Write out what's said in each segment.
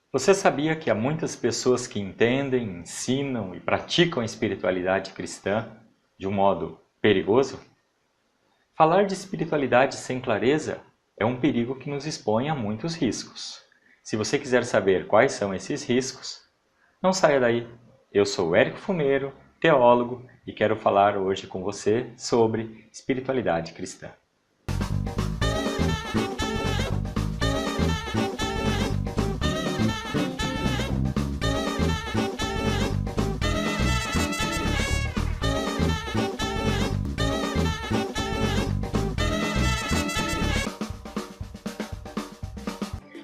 Você sabia que há muitas pessoas que entendem, ensinam e praticam a espiritualidade cristã de um modo perigoso? Falar de espiritualidade sem clareza é um perigo que nos expõe a muitos riscos. Se você quiser saber quais são esses riscos, não saia daí. Eu sou o Érico Fumeiro, teólogo, e quero falar hoje com você sobre espiritualidade cristã.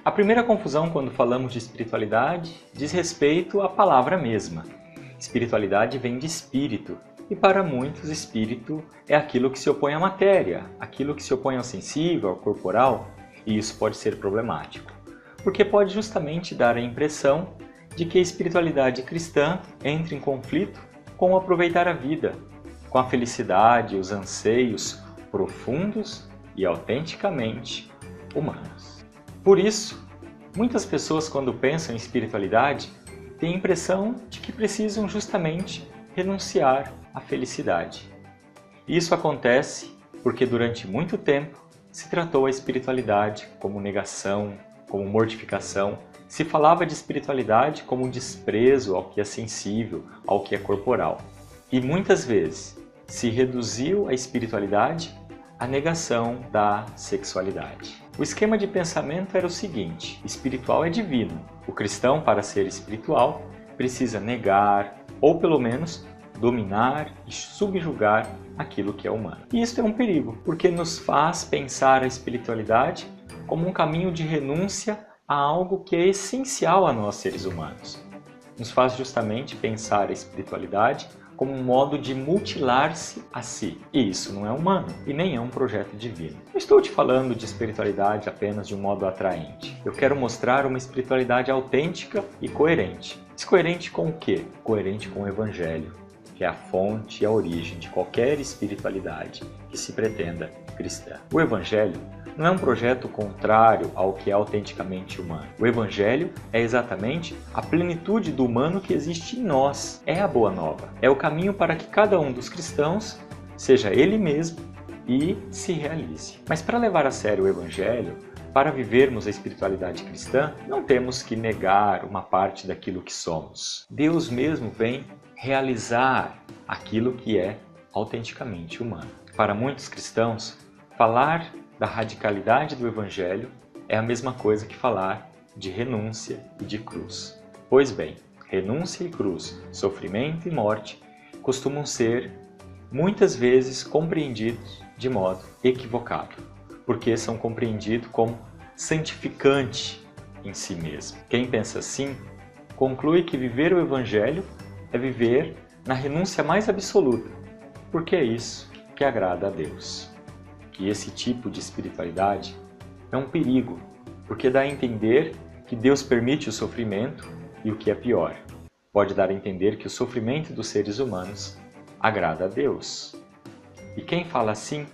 A primeira confusão quando falamos de espiritualidade diz respeito à palavra mesma. Espiritualidade vem de espírito, e para muitos espírito é aquilo que se opõe à matéria, aquilo que se opõe ao sensível, ao corporal, e isso pode ser problemático, porque pode justamente dar a impressão de que a espiritualidade cristã entra em conflito com o aproveitar a vida, com a felicidade e os anseios profundos e autenticamente humanos. Por isso, muitas pessoas quando pensam em espiritualidade têm a impressão de que precisam justamente renunciar à felicidade. Isso acontece porque durante muito tempo se tratou a espiritualidade como negação, como mortificação. Se falava de espiritualidade como desprezo ao que é sensível, ao que é corporal. E muitas vezes se reduziu a espiritualidade à negação da sexualidade. O esquema de pensamento era o seguinte: espiritual é divino. O cristão, para ser espiritual, precisa negar, ou pelo menos dominar e subjugar aquilo que é humano. E isso é um perigo, porque nos faz pensar a espiritualidade como um caminho de renúncia a algo que é essencial a nós seres humanos. Nos faz justamente pensar a espiritualidade como um modo de mutilar-se a si. E isso não é humano e nem é um projeto divino. Não estou te falando de espiritualidade apenas de um modo atraente. Eu quero mostrar uma espiritualidade autêntica e coerente. Mas coerente com o quê? Coerente com o Evangelho, que é a fonte e a origem de qualquer espiritualidade que se pretenda cristã. O Evangelho não é um projeto contrário ao que é autenticamente humano. O Evangelho é exatamente a plenitude do humano que existe em nós. É a boa nova. É o caminho para que cada um dos cristãos seja ele mesmo e se realize. Mas para levar a sério o Evangelho, para vivermos a espiritualidade cristã, não temos que negar uma parte daquilo que somos. Deus mesmo vem realizar aquilo que é autenticamente humano. Para muitos cristãos, falar da radicalidade do Evangelho é a mesma coisa que falar de renúncia e de cruz. Pois bem, renúncia e cruz, sofrimento e morte costumam ser muitas vezes compreendidos de modo equivocado, porque são compreendidos como santificante em si mesmo. Quem pensa assim, conclui que viver o Evangelho é viver na renúncia mais absoluta, porque é isso que agrada a Deus. Que esse tipo de espiritualidade é um perigo, porque dá a entender que Deus permite o sofrimento e, o que é pior, pode dar a entender que o sofrimento dos seres humanos agrada a Deus. E quem fala assim,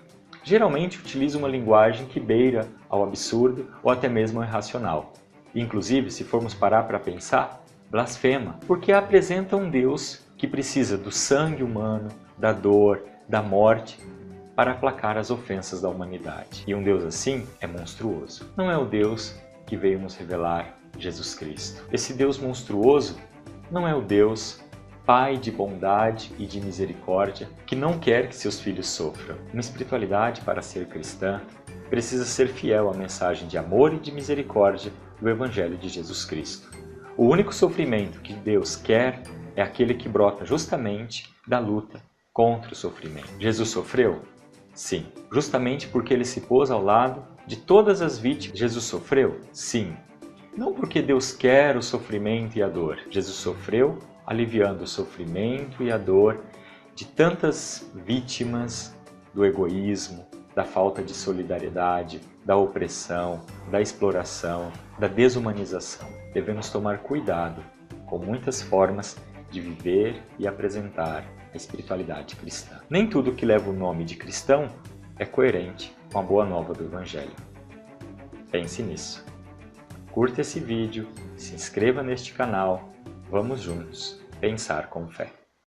geralmente utiliza uma linguagem que beira ao absurdo ou até mesmo ao irracional. Inclusive, se formos parar para pensar, blasfema, porque apresenta um Deus que precisa do sangue humano, da dor, da morte, para aplacar as ofensas da humanidade. E um Deus assim é monstruoso. Não é o Deus que veio nos revelar Jesus Cristo. Esse Deus monstruoso não é o Deus Pai de bondade e de misericórdia que não quer que seus filhos sofram. Uma espiritualidade, para ser cristã, precisa ser fiel à mensagem de amor e de misericórdia do Evangelho de Jesus Cristo. O único sofrimento que Deus quer é aquele que brota justamente da luta contra o sofrimento. Jesus sofreu? Sim, justamente porque ele se pôs ao lado de todas as vítimas. Jesus sofreu? Sim. Não porque Deus quer o sofrimento e a dor. Jesus sofreu aliviando o sofrimento e a dor de tantas vítimas do egoísmo, da falta de solidariedade, da opressão, da exploração, da desumanização. Devemos tomar cuidado com muitas formas de viver e apresentar a espiritualidade cristã. Nem tudo que leva o nome de cristão é coerente com a boa nova do Evangelho. Pense nisso. curta esse vídeo, se inscreva neste canal. Vamos juntos pensar com fé.